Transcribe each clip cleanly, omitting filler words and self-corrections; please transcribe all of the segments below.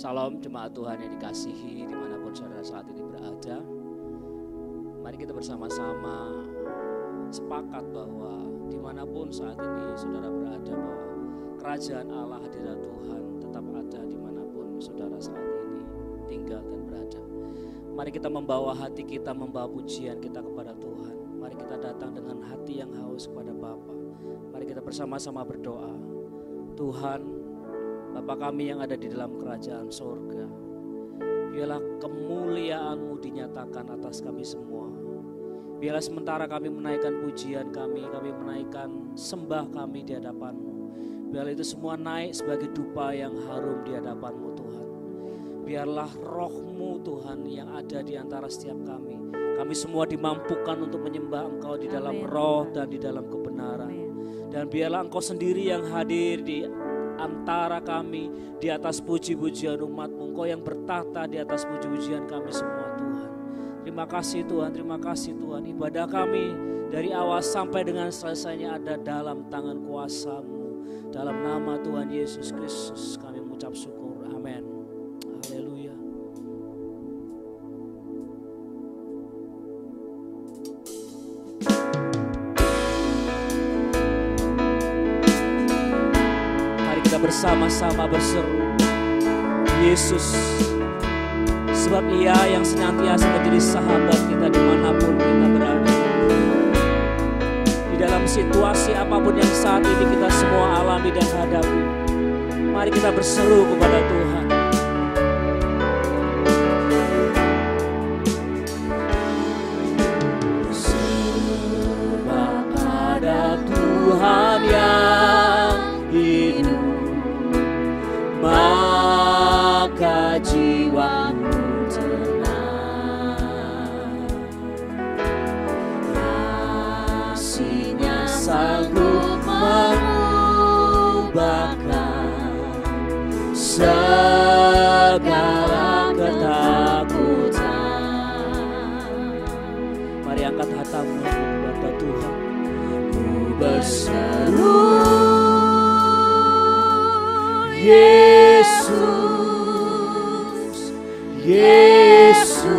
Salam jemaat Tuhan yang dikasihi dimanapun saudara saat ini berada. Mari kita bersama-sama sepakat bahwa dimanapun saat ini saudara berada, bahwa kerajaan Allah, hadirat Tuhan tetap ada dimanapun saudara saat ini tinggal dan berada. Mari kita membawa hati kita, membawa pujian kita kepada Tuhan. Mari kita datang dengan hati yang haus kepada Bapa. Mari kita bersama-sama berdoa. Tuhan, Bapa kami yang ada di dalam kerajaan sorga, biarlah kemuliaan-Mu dinyatakan atas kami semua. Biarlah sementara kami menaikkan pujian kami menaikkan sembah kami di hadapan-Mu. Biarlah itu semua naik sebagai dupa yang harum di hadapan-Mu Tuhan. Biarlah roh-Mu Tuhan yang ada di antara setiap kami. Kami semua dimampukan untuk menyembah Engkau di dalam roh dan di dalam kebenaran. Dan biarlah Engkau sendiri yang hadir di antara kami, di atas puji-pujian umat-Mu. Engkau yang bertata di atas puji-pujian kami semua Tuhan. Terima kasih Tuhan, terima kasih Tuhan. Ibadah kami dari awal sampai dengan selesainya ada dalam tangan kuasa-Mu. Dalam nama Tuhan Yesus Kristus kami mengucap syukur. Amin. Haleluya. Mari kita bersama-sama berseru, Yesus, sebab Ia yang senantiasa menjadi sahabat kita dimanapun kita berada. Di dalam situasi apapun yang saat ini kita semua alami dan hadapi, mari kita berseru kepada Tuhan. Sebab ada Tuhan yang hidup, maka jiwamu sanggup mengubahkan segala ketakutan. Mari angkat hatamu kepada Tuhan. Ku berseru, Yesus, Yesus,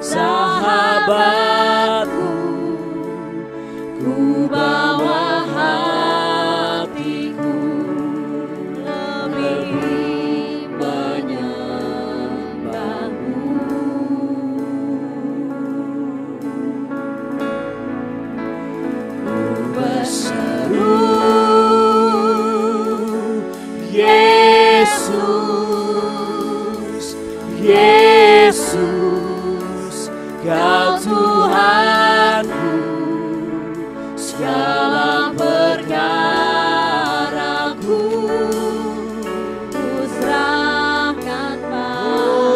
sahabatku. Ku bawa hatiku lebih menyembah-Mu. Ku berseru, Yesus, Yesus, Kau Tuhanku. Segala perkaraku ku serahkan padamu.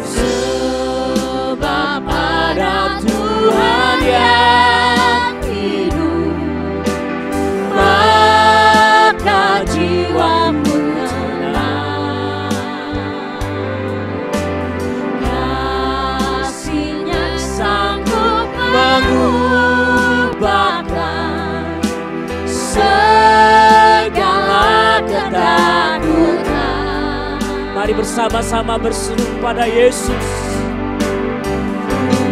Sebab ada Tuhan yang hidup, maka jiwamu mengubahkan segala ketakutan. Mari bersama-sama berseru pada Yesus.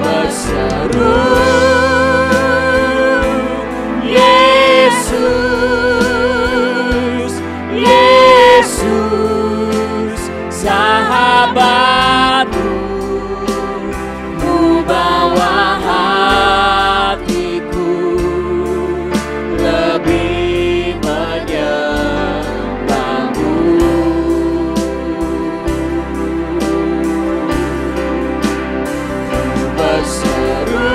Berseru, Yesus, Yesus, sahabatku. Ku bawa hatiku lebih menyembah-Mu. Berseru,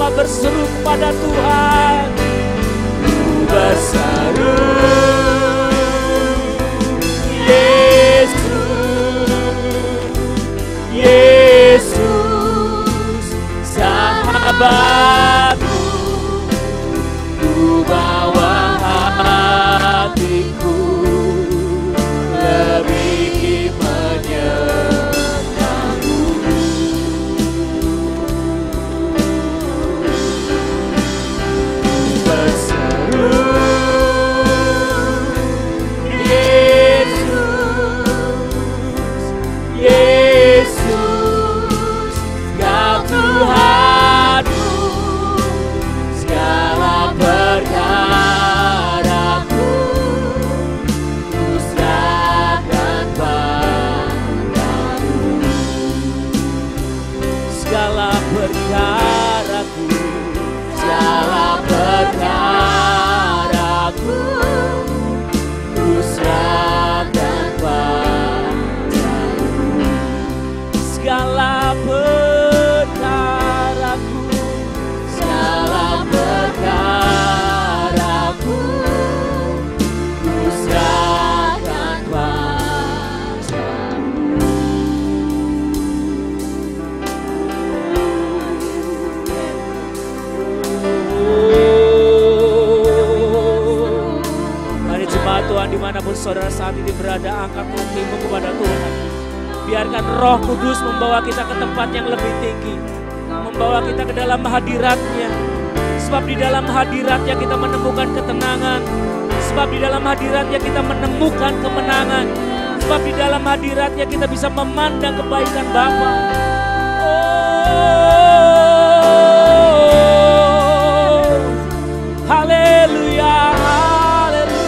sama-sama berseru kepada Tuhan. Ku berseru, Yesus, sahabatku, ku bawa hatiku lebih menyerahmu. Berseru, Yesus, Kau Tuhanku, segala perkaraku ku serahkan padamu. Segala perkaraku, segala perkaraku ku serahkan padamu. Segala perkaraku, segala perkaraku ku serahkan padamu. Mari jemaat Tuhan dimanapun saudara saat ini berada, angkat hatimu kepada Tuhan. Biarkan Roh Kudus membawa kita ke tempat yang lebih tinggi, membawa kita ke dalam hadirat-Nya. Sebab di dalam hadirat-Nya kita menemukan ketenangan. Sebab di dalam hadirat-Nya kita menemukan kemenangan. Sebab di dalam hadirat-Nya kita bisa memandang kebaikan Bapa. Oh, haleluya, haleluya.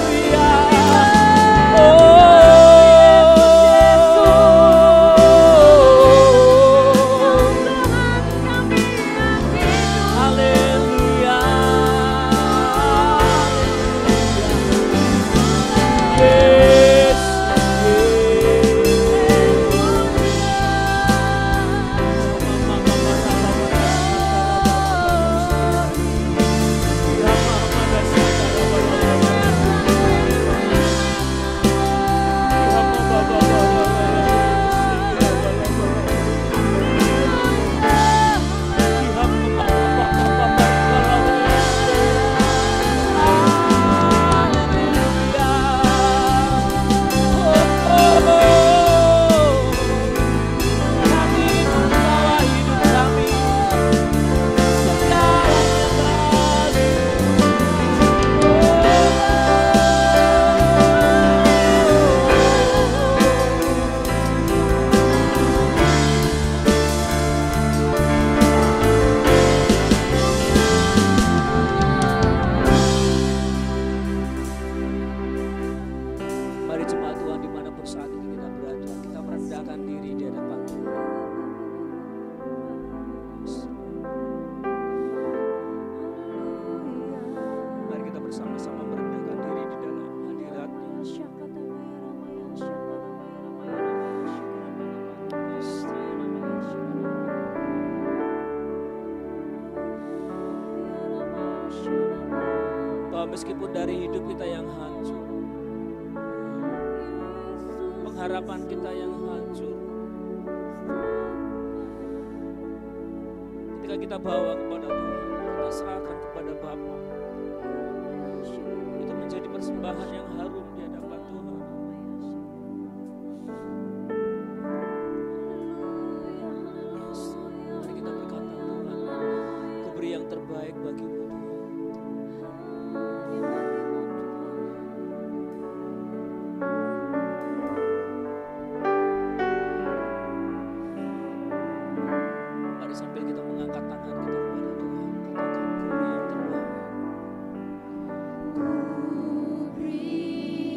Meskipun dari hidup kita yang hancur, pengharapan kita yang hancur, ketika kita bawa kepada Tuhan, kita serahkan kepada Bapa, itu menjadi persembahan yang harum di hadapan Tuhan. Mari kita berkata, Tuhan, Kau beri yang terbaik bagimu. Ku beri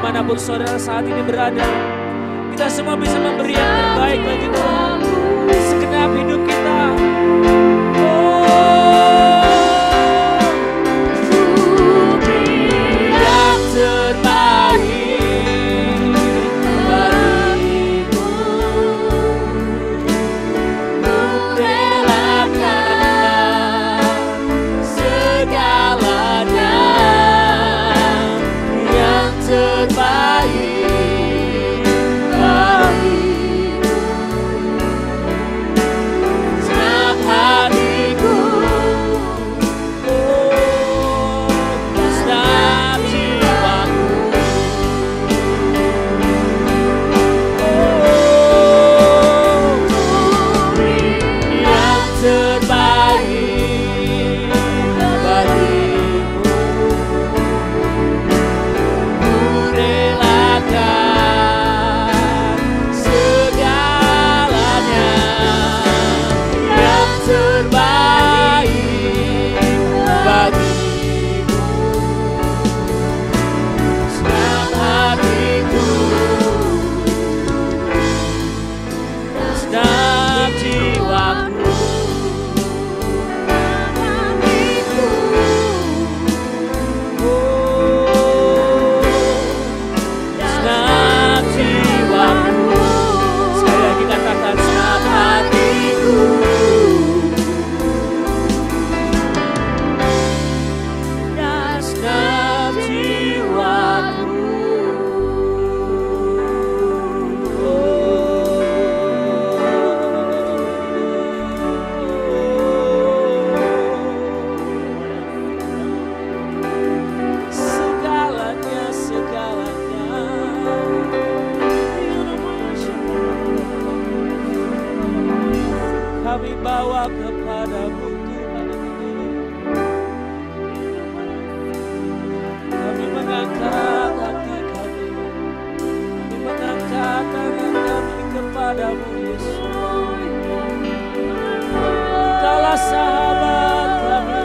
dimanapun saudara saat ini berada, kita semua bisa memberi yang terbaik bagi Tuhan segenap hidup kita. Yang terbaik bagimu, merelakan segalanya. Yang terbaik bagimu, dalam hatiku, dalam jiwaku. Yang terbaik bagimu, relakan segalanya. Yang terbaik bagimu, senang hatiku, senang jiwaku. Senang jiwaku, sekali lagi katakan senang hatiku. Dan senang jiwaku. Segalanya, segalanya. Kami bawa kepadamu Tuhan. Kami mengangkat hati kami, kami mengangkat tangan kami kepadamu Yesus. Engkaulah sahabat kami,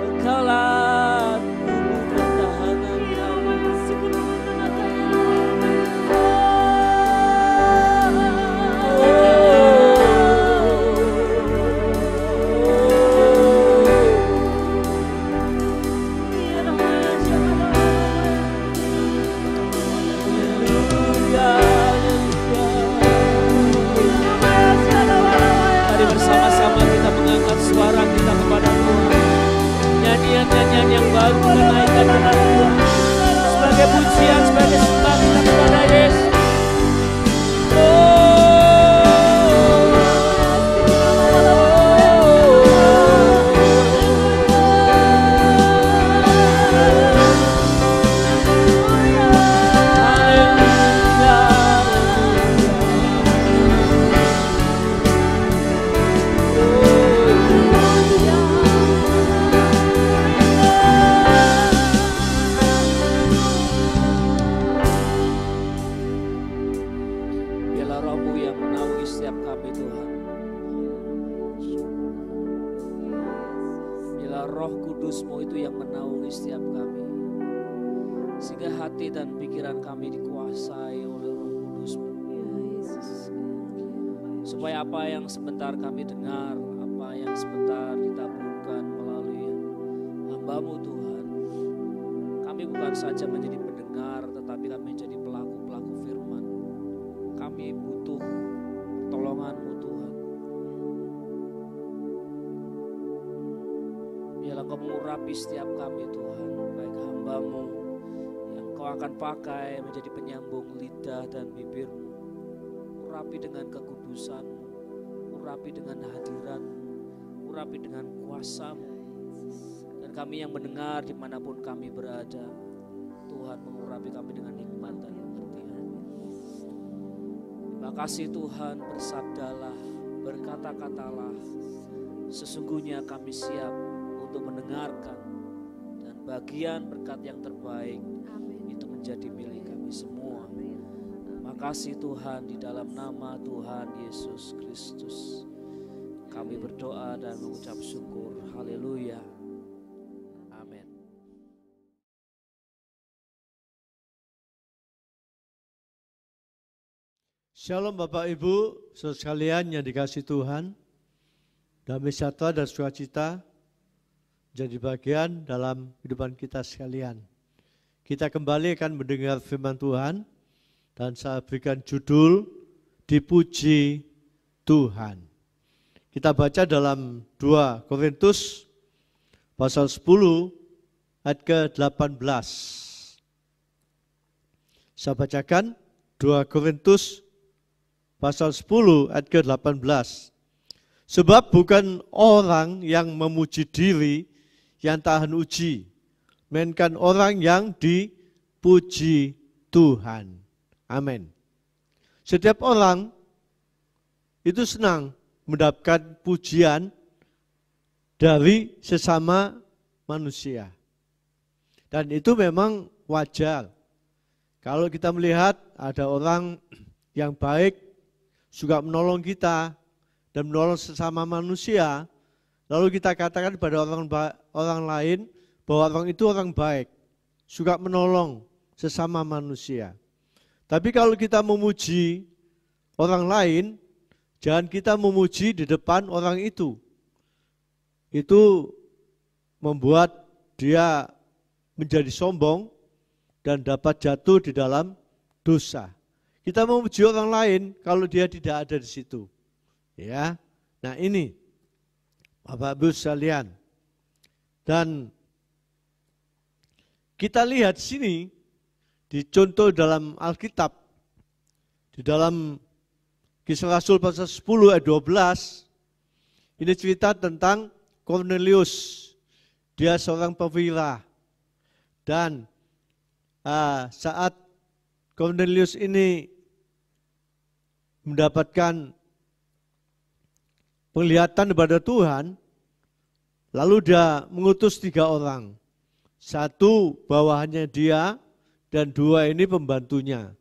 Engkaulah tubuh pertahanan kami. Mari bersama-sama kita mengangkat suara kita kepada Tuhan. Nyanyian-nyanyian yang baru kita naikkan kepada Tuhan sebagai pujian, sebagai sembah kita kepada Yesus. Biarlah Roh-Mu yang menaungi setiap kami Tuhan. biarlah Roh Kudus-Mu itu yang menaungi setiap kami, sehingga hati dan pikiran kami dikuasai oleh Roh Kudus-Mu, supaya apa yang sebentar kami dengar, apa yang sebentar ditaburkan melalui hamba-Mu Tuhan, kami bukan saja menjadi pendengar, tetapi kami menjadi pelaku-pelaku firman. Kami butuh pertolongan-Mu Tuhan. Biarlah Kau mengurapi setiap kami Tuhan, baik hamba-Mu yang Kau akan pakai menjadi penyambung lidah dan bibir-Mu. Urapi dengan kekudusan-Mu, urapi dengan hadirat-Mu, urapi dengan kuasa-Mu. Dan kami yang mendengar dimanapun kami berada, Tuhan mengurapi kami dengan hikmat dan pengertian. Terima kasih Tuhan, bersabdalah, berkata-katalah, sesungguhnya kami siap untuk mendengarkan, dan bagian berkat yang terbaik itu menjadi milik kami semua. Terima kasih Tuhan, di dalam nama Tuhan Yesus Kristus kami berdoa dan mengucap syukur. Haleluya. Amin. Shalom Bapak Ibu, saudara sekalian yang dikasihi Tuhan. Damai sejahtera dan sukacita jadi bagian dalam kehidupan kita sekalian. Kita kembali akan mendengar firman Tuhan, dan saya berikan judul Dipuji Tuhan. Kita baca dalam 2 Korintus pasal 10 ayat ke-18. Saya bacakan 2 Korintus pasal 10 ayat ke-18. Sebab bukan orang yang memuji diri yang tahan uji, melainkan orang yang dipuji Tuhan. Amin. Setiap orang itu senang mendapatkan pujian dari sesama manusia. Dan itu memang wajar. Kalau kita melihat ada orang yang baik, suka menolong kita dan menolong sesama manusia, lalu kita katakan pada orang lain bahwa orang itu orang baik, suka menolong sesama manusia. Tapi kalau kita memuji orang lain, jangan kita memuji di depan orang itu. Itu membuat dia menjadi sombong dan dapat jatuh di dalam dosa. Kita memuji orang lain kalau dia tidak ada di situ. Ya. Nah, ini Bapak Ibu sekalian. Dan kita lihat sini dicontoh dalam Alkitab, di dalam Kisah Rasul pasal 10 ayat 12, ini cerita tentang Kornelius. Dia seorang perwira. Dan saat Kornelius ini mendapatkan penglihatan kepada Tuhan, lalu dia mengutus 3 orang. 1 bawahannya dia, dan 2 ini pembantunya,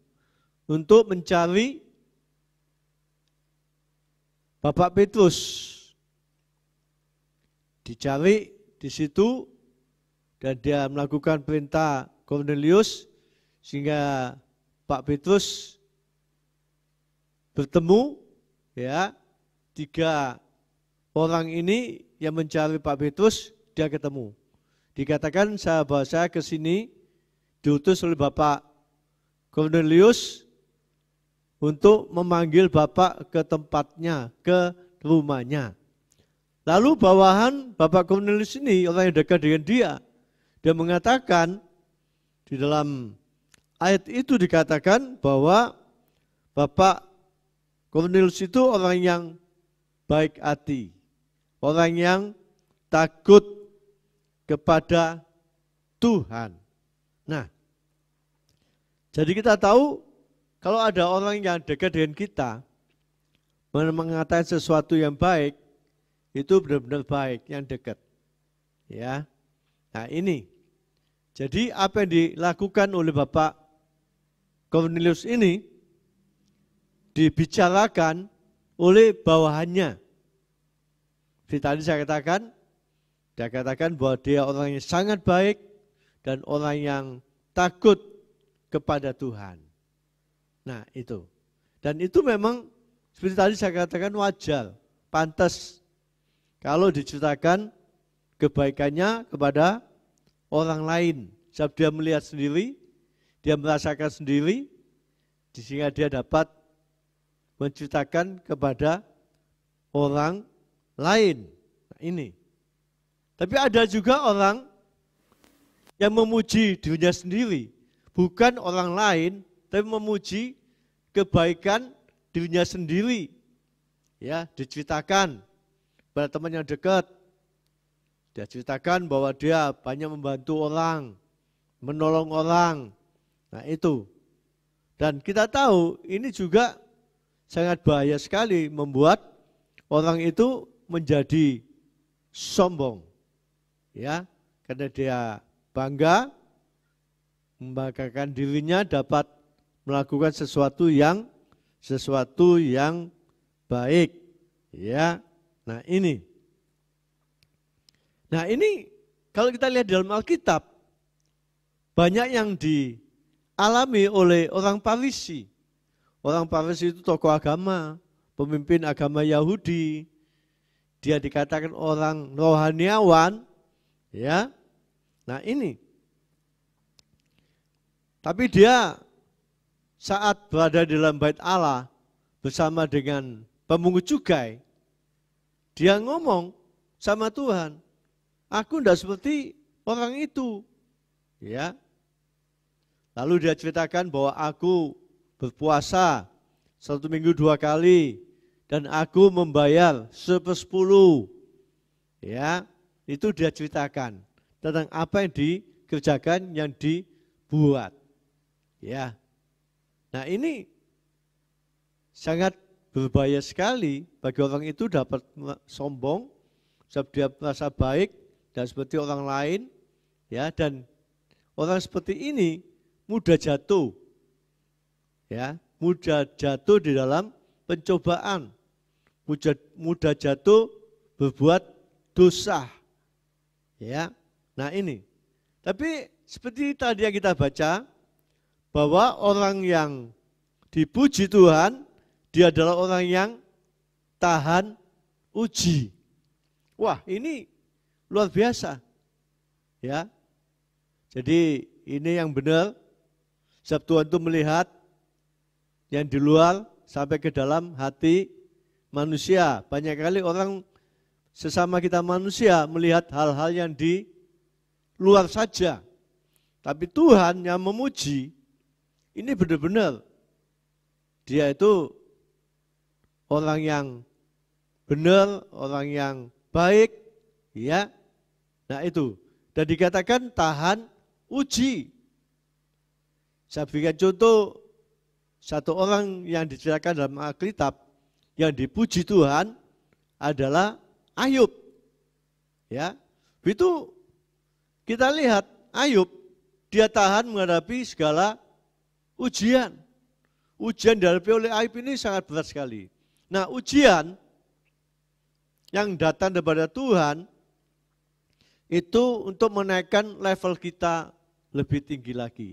untuk mencari Bapak Petrus. Dicari di situ, dan dia melakukan perintah Kornelius, sehingga Pak Petrus bertemu, ya, 3 orang ini yang mencari Pak Petrus, dia ketemu. Dikatakan bahwa saya ke sini diutus oleh Bapak Kornelius untuk memanggil Bapak ke tempatnya, ke rumahnya. Lalu bawahan Bapak Kornelius ini, orang yang dekat dengan dia mengatakan, di dalam ayat itu dikatakan bahwa Bapak Kornelius itu orang yang baik hati, orang yang takut kepada Tuhan. Nah, jadi kita tahu kalau ada orang yang dekat dengan kita mengatakan sesuatu yang baik, itu benar-benar baik, yang dekat. Ya. Nah, ini. Jadi apa yang dilakukan oleh Bapak Kornelius ini dibicarakan oleh bawahannya. Seperti tadi saya katakan, Dia katakan bahwa dia orang yang sangat baik dan orang yang takut kepada Tuhan. Nah itu. Dan itu memang seperti tadi saya katakan wajar, pantas kalau diceritakan kebaikannya kepada orang lain. Sebab dia melihat sendiri, dia merasakan sendiri, sehingga dia dapat menceritakan kepada orang lain. Nah, ini. Tapi ada juga orang yang memuji dirinya sendiri, bukan orang lain, tapi memuji kebaikan dirinya sendiri. Ya, diceritakan pada teman yang dekat. Dia ceritakan bahwa dia banyak membantu orang, menolong orang. Nah, itu. Dan kita tahu ini juga sangat bahaya sekali membuat orang itu menjadi sombong. Ya, karena dia bangga membanggakan dirinya dapat melakukan sesuatu yang baik. Ya. Nah, ini kalau kita lihat dalam Alkitab banyak yang dialami oleh orang Farisi. Orang Farisi itu tokoh agama, pemimpin agama Yahudi. Dia dikatakan orang rohaniawan, ya. Nah, ini. Tapi dia saat berada di dalam bait Allah bersama dengan pemungut cukai, dia ngomong sama Tuhan, aku tidak seperti orang itu. Ya. Lalu dia ceritakan bahwa aku berpuasa 1 minggu 2 kali dan aku membayar 1/10. Ya, itu dia ceritakan tentang apa yang dikerjakan, yang dibuat. Ya. Nah, ini sangat berbahaya sekali bagi orang itu dapat sombong, sebab dia merasa baik dan seperti orang lain, ya, dan orang seperti ini mudah jatuh, ya, mudah jatuh di dalam pencobaan, mudah jatuh berbuat dosa, ya. Nah, ini. Tapi seperti tadi yang kita baca, bahwa orang yang dipuji Tuhan, dia adalah orang yang tahan uji. Wah, ini luar biasa. Ya. Jadi ini yang benar. Sebab Tuhan itu melihat yang di luar sampai ke dalam hati manusia. Banyak kali orang sesama kita manusia melihat hal-hal yang di luar saja. Tapi Tuhan yang memuji, ini benar-benar dia itu orang yang benar, orang yang baik, ya. Nah, itu. Dan dikatakan tahan uji. Saya berikan contoh satu orang yang diceritakan dalam Alkitab yang dipuji Tuhan adalah Ayub. Ya. Itu kita lihat Ayub, dia tahan menghadapi segala ujian. Ujian dihadapi oleh Ayub ini sangat berat sekali. Nah, ujian yang datang daripada Tuhan itu untuk menaikkan level kita lebih tinggi lagi.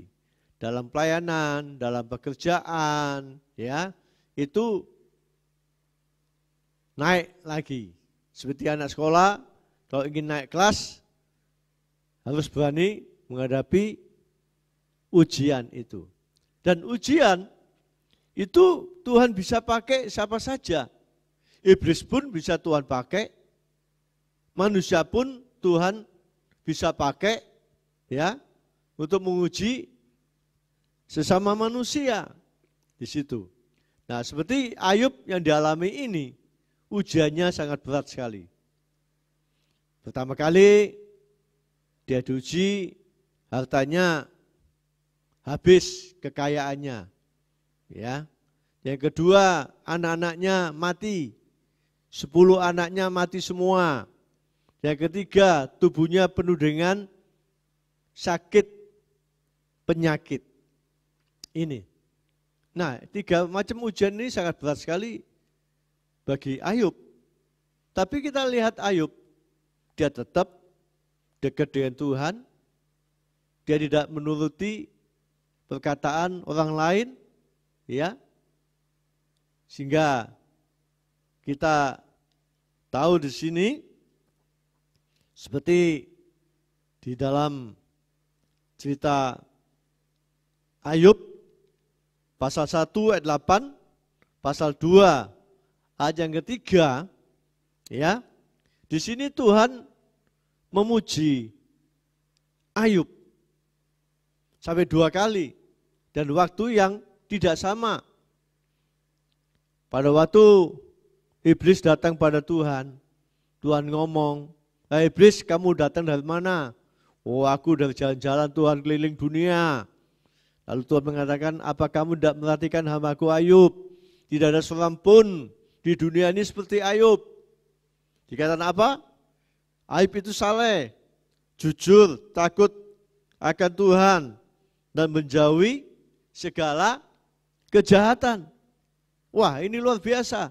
Dalam pelayanan, dalam pekerjaan, ya, itu naik lagi. Seperti anak sekolah, kalau ingin naik kelas, harus berani menghadapi ujian itu. Dan ujian itu Tuhan bisa pakai siapa saja. Iblis pun bisa Tuhan pakai, manusia pun Tuhan bisa pakai, ya, untuk menguji sesama manusia di situ. Nah, seperti Ayub yang dialami ini, ujiannya sangat berat sekali. Pertama kali dia diuji, hartanya habis, kekayaannya, ya. Yang kedua, anak-anaknya mati, 10 anaknya mati semua. Yang ketiga, tubuhnya penuh dengan sakit, penyakit. Ini. Nah, 3 macam ujian ini sangat berat sekali bagi Ayub. Tapi kita lihat Ayub, dia tetap dekat dengan Tuhan, dia tidak menuruti perkataan orang lain, ya. Sehingga kita tahu di sini seperti di dalam cerita Ayub pasal 1 ayat 8, pasal 2 ayat yang ketiga, ya. Di sini Tuhan memuji Ayub sampai 2 kali dan waktu yang tidak sama. Pada waktu iblis datang pada Tuhan, Tuhan ngomong, iblis, kamu datang dari mana? Oh, aku dari jalan-jalan Tuhan, keliling dunia. Lalu Tuhan mengatakan, apa kamu tidak memperhatikan hamba-Ku Ayub? Tidak ada seorang pun di dunia ini seperti Ayub. Dikatakan apa? Ayub itu saleh, jujur, takut akan Tuhan, dan menjauhi segala kejahatan. Wah, ini luar biasa.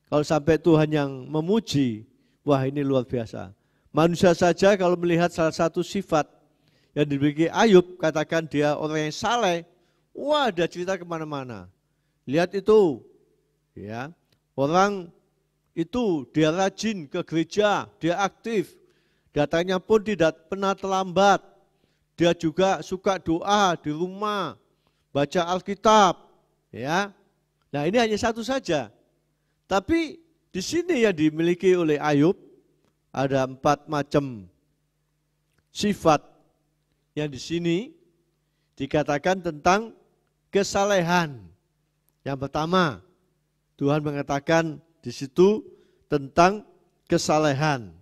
Kalau sampai Tuhan yang memuji, wah ini luar biasa. Manusia saja kalau melihat salah satu sifat yang dimiliki Ayub, katakan dia orang yang saleh, wah dia cerita kemana-mana. Lihat itu, ya, orang itu dia rajin ke gereja, dia aktif, datangnya pun tidak pernah terlambat. Dia juga suka doa di rumah, baca Alkitab, ya. Nah ini hanya satu saja. Tapi di sini yang dimiliki oleh Ayub ada 4 macam sifat yang di sini dikatakan tentang kesalehan. Yang pertama, Tuhan mengatakan di situ tentang kesalehan.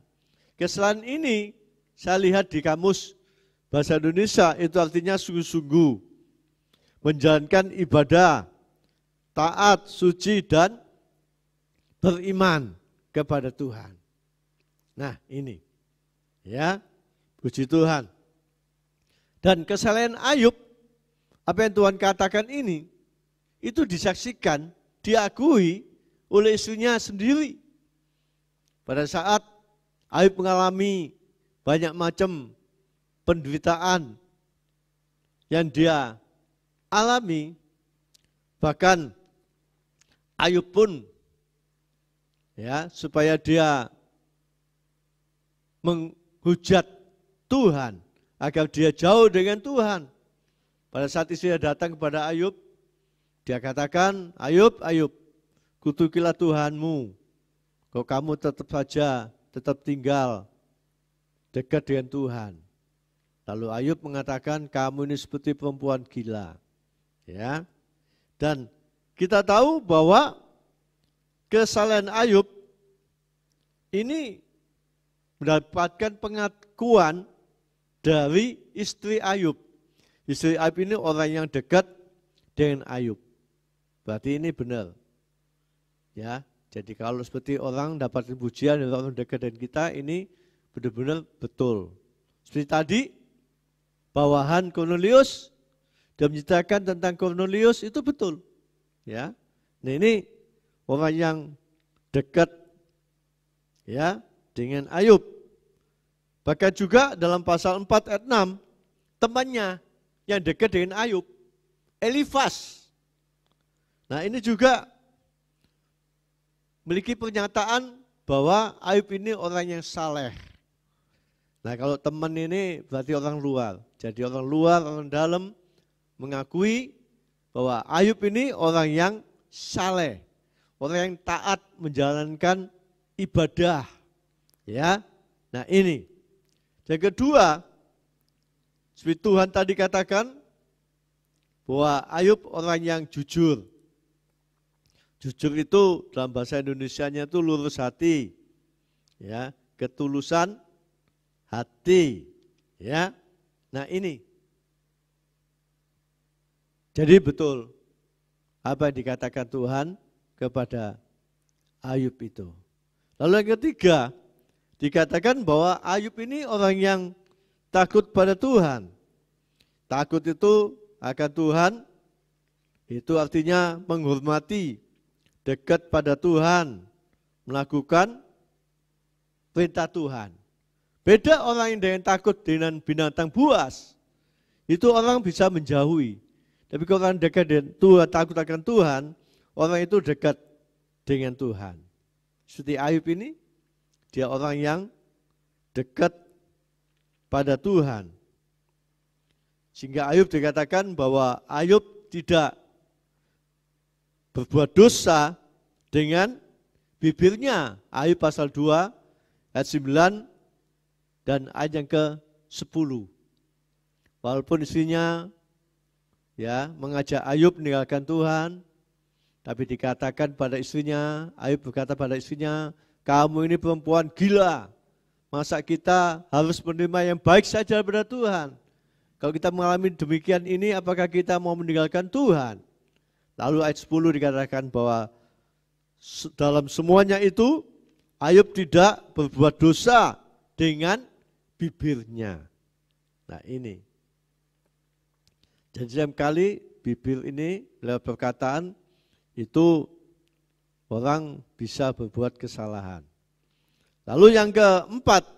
Kesalehan ini saya lihat di kamus bahasa Indonesia itu artinya sungguh-sungguh, menjalankan ibadah, taat, suci, dan beriman kepada Tuhan. Nah ini, ya, puji Tuhan. Dan kesalehan Ayub, apa yang Tuhan katakan ini, itu disaksikan, diakui oleh istrinya sendiri. Pada saat Ayub mengalami banyak macam penderitaan yang dia alami, bahkan Ayub pun, ya, supaya dia menghujat Tuhan, agar dia jauh dengan Tuhan. Pada saat istrinya datang kepada Ayub, dia katakan, Ayub, Ayub, kutukilah Tuhanmu, kau kamu tetap tinggal dekat dengan Tuhan. Lalu Ayub mengatakan, kamu ini seperti perempuan gila. Ya. Dan kita tahu bahwa kesalehan Ayub ini mendapatkan pengakuan dari istri Ayub. Istri Ayub ini orang yang dekat dengan Ayub. Berarti ini benar. Ya, jadi kalau seperti orang dapat pujian dari orang dekat dengan kita, ini benar-benar betul. Seperti tadi, bawahan Kornelius, dia menceritakan tentang Kornelius, itu betul. Ya, nah ini orang yang dekat, ya, dengan Ayub. Bahkan juga dalam pasal 4 ayat 6, temannya yang dekat dengan Ayub, Elifas. Nah ini juga memiliki pernyataan bahwa Ayub ini orang yang saleh. Nah kalau teman ini berarti orang luar. Jadi orang luar, orang dalam mengakui bahwa Ayub ini orang yang saleh, orang yang taat menjalankan ibadah. Ya, nah ini. Yang kedua, seperti Tuhan tadi katakan bahwa Ayub orang yang jujur. Jujur itu dalam bahasa Indonesianya itu lurus hati, ya, ketulusan hati, ya. Nah ini, jadi betul apa yang dikatakan Tuhan kepada Ayub itu. Lalu yang ketiga, dikatakan bahwa Ayub ini orang yang takut pada Tuhan. Takut itu akan Tuhan, itu artinya menghormati, dekat pada Tuhan, melakukan perintah Tuhan. Beda orang yang takut dengan binatang buas. Itu orang bisa menjauhi. Tapi kalau orang dekat dengan Tuhan, takut akan Tuhan, orang itu dekat dengan Tuhan. Seperti Ayub ini, dia orang yang dekat pada Tuhan. Sehingga Ayub dikatakan bahwa Ayub tidak berbuat dosa dengan bibirnya. Ayub pasal 2 ayat 9 dan ayat yang ke-10. Walaupun istrinya mengajak Ayub meninggalkan Tuhan, tapi dikatakan pada istrinya, Ayub berkata pada istrinya, kamu ini perempuan gila. Masa kita harus menerima yang baik saja daripada Tuhan? Kalau kita mengalami demikian ini, apakah kita mau meninggalkan Tuhan? Lalu ayat 10 dikatakan bahwa dalam semuanya itu, Ayub tidak berbuat dosa dengan bibirnya. Nah ini. Dan setiap kali bibir ini lewat perkataan itu orang bisa berbuat kesalahan. Lalu yang keempat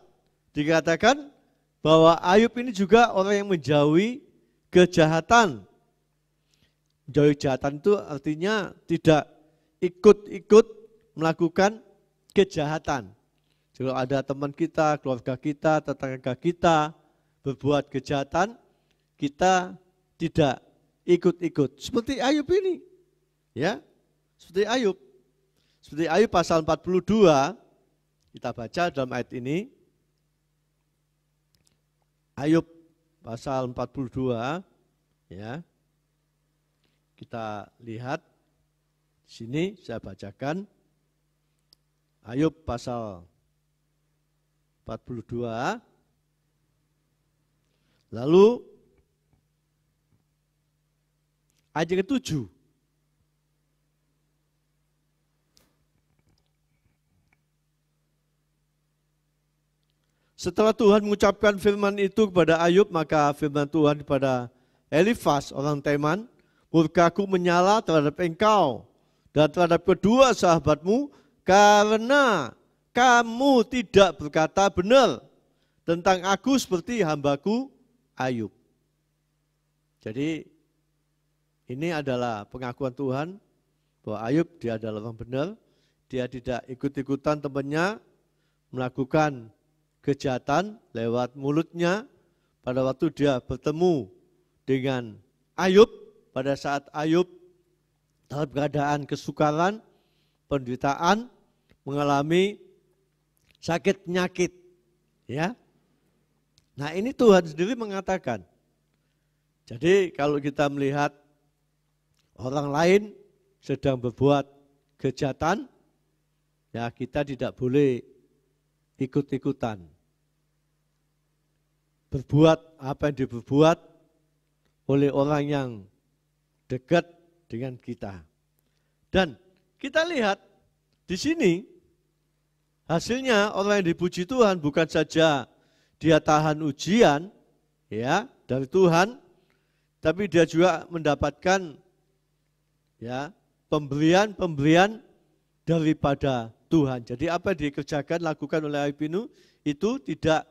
dikatakan bahwa Ayub ini juga orang yang menjauhi kejahatan. Menjauhi kejahatan itu artinya tidak ikut-ikut melakukan kejahatan. Kalau ada teman kita, keluarga kita, tetangga kita berbuat kejahatan, kita tidak ikut-ikut. Seperti Ayub ini. Ya, seperti Ayub. Seperti Ayub pasal 42, kita baca dalam ayat ini. Ayub pasal 42, ya. Kita lihat di sini saya bacakan. Ayub pasal 42. Lalu ayat yang ke-7. Setelah Tuhan mengucapkan firman itu kepada Ayub, maka firman Tuhan kepada Elifas orang Teman, murkaku menyala terhadap engkau dan terhadap kedua sahabatmu karena kamu tidak berkata benar tentang aku seperti hambaku Ayub. Jadi ini adalah pengakuan Tuhan bahwa Ayub dia adalah orang benar, dia tidak ikut-ikutan temannya melakukan kejahatan lewat mulutnya pada waktu dia bertemu dengan Ayub, pada saat Ayub dalam keadaan kesukaran, penderitaan, mengalami sakit penyakit. Ya. Nah ini Tuhan sendiri mengatakan. Jadi kalau kita melihat orang lain sedang berbuat kejahatan, ya kita tidak boleh ikut-ikutan. Berbuat apa yang diperbuat oleh orang yang dekat dengan kita. Dan kita lihat di sini hasilnya orang yang dipuji Tuhan bukan saja dia tahan ujian ya dari Tuhan, tapi dia juga mendapatkan ya pemberian daripada Tuhan. Jadi apa yang dikerjakan, lakukan oleh Ayub itu tidak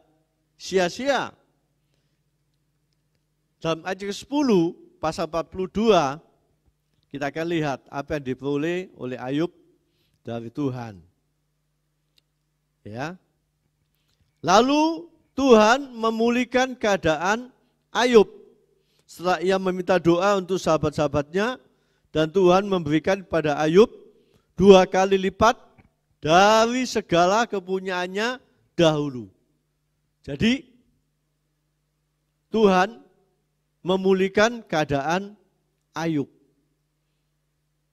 sia-sia. Dalam ayat 10 pasal 42 kita akan lihat apa yang diperoleh oleh Ayub dari Tuhan. Ya. Lalu Tuhan memulihkan keadaan Ayub setelah ia meminta doa untuk sahabat-sahabatnya, dan Tuhan memberikan kepada Ayub 2 kali lipat dari segala kepunyaannya dahulu. Jadi Tuhan memulihkan keadaan Ayub.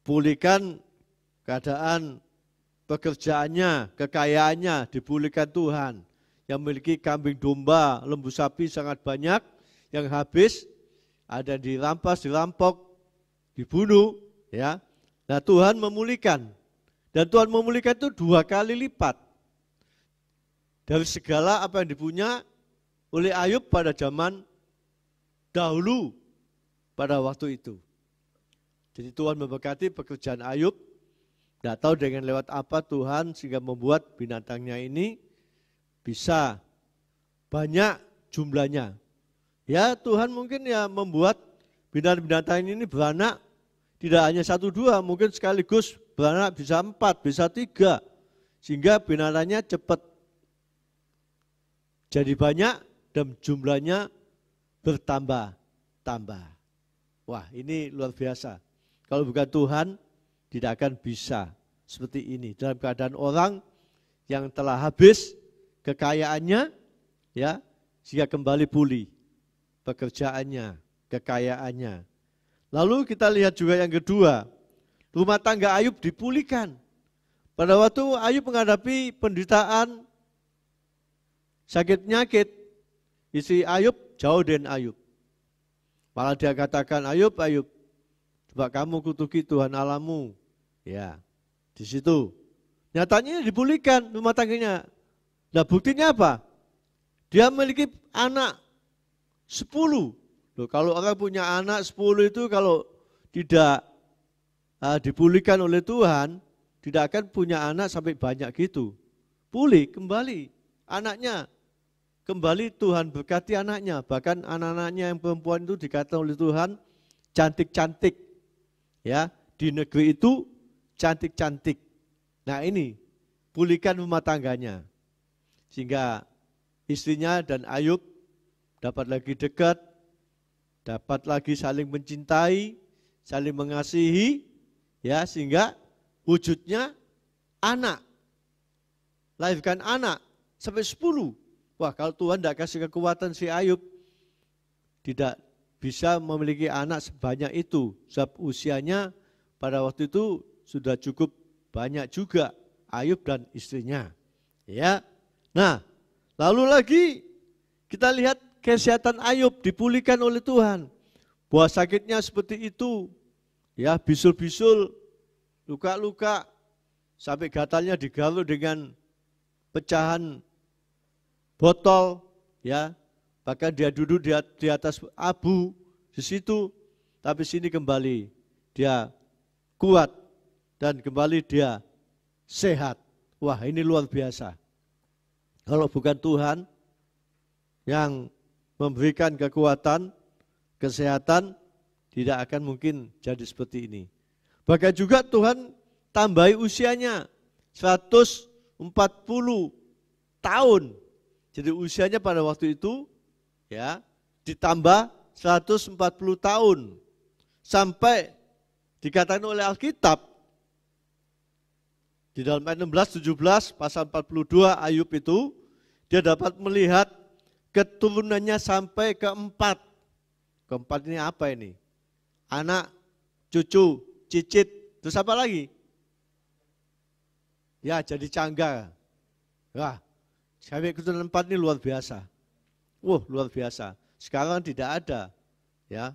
Pulihkan keadaan pekerjaannya, kekayaannya dipulihkan Tuhan. Yang memiliki kambing domba, lembu sapi sangat banyak, yang habis, ada dirampas, dirampok, dibunuh, ya. Nah Tuhan memulihkan, dan Tuhan memulihkan itu 2 kali lipat dari segala apa yang dipunya oleh Ayub pada zaman dahulu pada waktu itu. Jadi Tuhan memberkati pekerjaan Ayub. Tidak tahu dengan lewat apa Tuhan sehingga membuat binatangnya ini bisa banyak jumlahnya. Ya Tuhan mungkin ya membuat binatang-binatang ini beranak tidak hanya 1, 2, mungkin sekaligus beranak bisa 4, bisa 3. Sehingga binatangnya cepat jadi banyak dan jumlahnya bertambah-tambah. Wah, ini luar biasa. Kalau bukan Tuhan, tidak akan bisa seperti ini. Dalam keadaan orang yang telah habis kekayaannya, ya, sehingga kembali pulih pekerjaannya, kekayaannya. Lalu kita lihat juga yang kedua, rumah tangga Ayub dipulihkan. Pada waktu Ayub menghadapi penderitaan, sakit penyakit, istri Ayub jauh dari Ayub. Malah dia katakan, Ayub, coba kamu kutuki Tuhan Allahmu. Ya, di situ. Nyatanya dipulihkan rumah tangganya. Nah buktinya apa? Dia memiliki anak 10. Loh, kalau orang punya anak 10 itu kalau tidak dipulihkan oleh Tuhan, tidak akan punya anak sampai banyak gitu. Pulih kembali anaknya. Kembali Tuhan berkati anaknya, bahkan anak-anaknya yang perempuan itu dikatakan oleh Tuhan cantik-cantik. Ya, di negeri itu cantik-cantik. Nah, ini pulihkan rumah tangganya. Sehingga istrinya dan Ayub dapat lagi dekat, dapat lagi saling mencintai, saling mengasihi, ya, sehingga wujudnya anak. Lahirkan anak sampai 10. Wah, kalau Tuhan tidak kasih kekuatan si Ayub, tidak bisa memiliki anak sebanyak itu. Sebab usianya pada waktu itu sudah cukup banyak juga Ayub dan istrinya. Ya. Nah, lalu lagi kita lihat kesehatan Ayub dipulihkan oleh Tuhan. Buah sakitnya seperti itu, ya, bisul-bisul, luka-luka, sampai gatalnya digaruk dengan pecahan botol, ya, bahkan dia duduk di atas abu di situ, tapi sini kembali dia kuat dan kembali dia sehat. Wah, ini luar biasa. Kalau bukan Tuhan yang memberikan kekuatan, kesehatan, tidak akan mungkin jadi seperti ini. Bahkan juga Tuhan tambahi usianya 140 tahun. Jadi usianya pada waktu itu, ya, ditambah 140 tahun. Sampai dikatakan oleh Alkitab, di dalam ayat 16, 17, pasal 42 Ayub itu, dia dapat melihat keturunannya sampai keempat. Keempat ini apa ini? Anak, cucu, cicit, terus apa lagi? Ya, jadi cangga. Wah, sampai keturunan 4 ini luar biasa. Luar biasa. Sekarang tidak ada. Ya,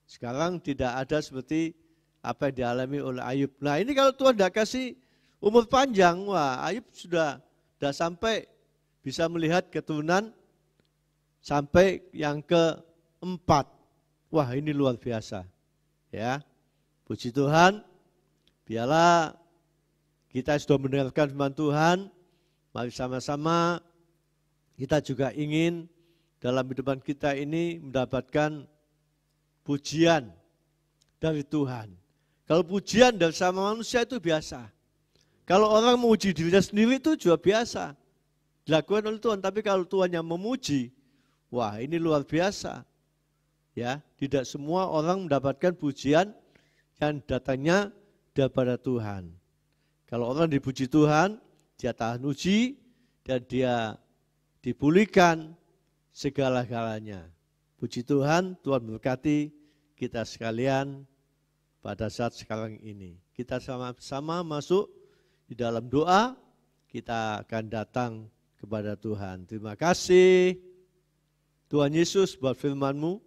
sekarang tidak ada seperti apa yang dialami oleh Ayub. Nah, ini kalau Tuhan tidak kasih umur panjang, wah, Ayub sudah sampai bisa melihat keturunan sampai yang keempat. Wah, ini luar biasa. Ya, puji Tuhan. Biarlah kita sudah mendengarkan firman Tuhan. Mari sama-sama kita juga ingin dalam kehidupan kita ini mendapatkan pujian dari Tuhan. Kalau pujian dari sama manusia itu biasa. Kalau orang memuji dirinya sendiri itu juga biasa. Dilakukan oleh Tuhan, tapi kalau Tuhan yang memuji, wah, ini luar biasa. Ya, tidak semua orang mendapatkan pujian yang datangnya daripada Tuhan. Kalau orang dipuji Tuhan, dia tahan uji dan dia dipulihkan segala-galanya. Puji Tuhan, Tuhan berkati kita sekalian pada saat sekarang ini. Kita sama-sama masuk di dalam doa, kita akan datang kepada Tuhan. Terima kasih Tuhan Yesus buat firman-Mu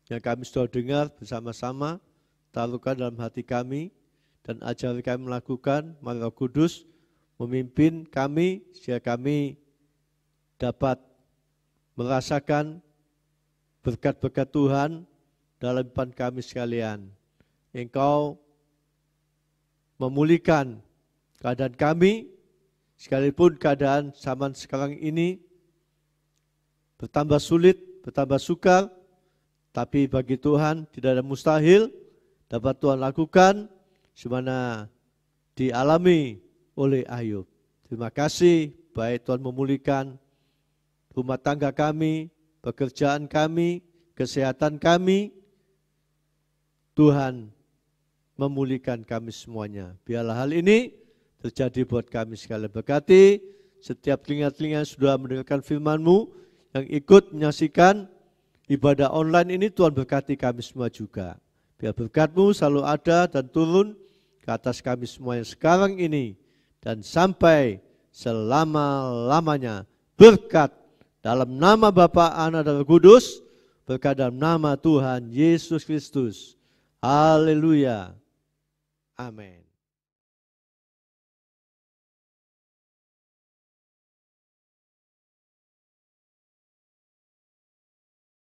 yang kami sudah dengar bersama-sama, taruhkan dalam hati kami dan ajari kami melakukan. Mari Roh Kudus memimpin kami sehingga kami dapat merasakan berkat-berkat Tuhan dalam hidup kami sekalian. Engkau memulihkan keadaan kami, sekalipun keadaan zaman sekarang ini bertambah sulit, bertambah sukar, tapi bagi Tuhan tidak ada mustahil, dapat Tuhan lakukan sebagaimana dialami oleh Ayub. Terima kasih, baik Tuhan memulihkan rumah tangga kami, pekerjaan kami, kesehatan kami. Tuhan memulihkan kami semuanya. Biarlah hal ini terjadi buat kami sekalian. Berkati setiap telinga-telinga yang sudah mendengarkan firman-Mu, yang ikut menyaksikan ibadah online ini, Tuhan berkati kami semua juga. Biar berkat-Mu selalu ada dan turun ke atas kami semua yang sekarang ini dan sampai selama-lamanya. Berkat dalam nama Bapa, Anak dan Roh Kudus, berkat dalam nama Tuhan Yesus Kristus. Haleluya. Amin.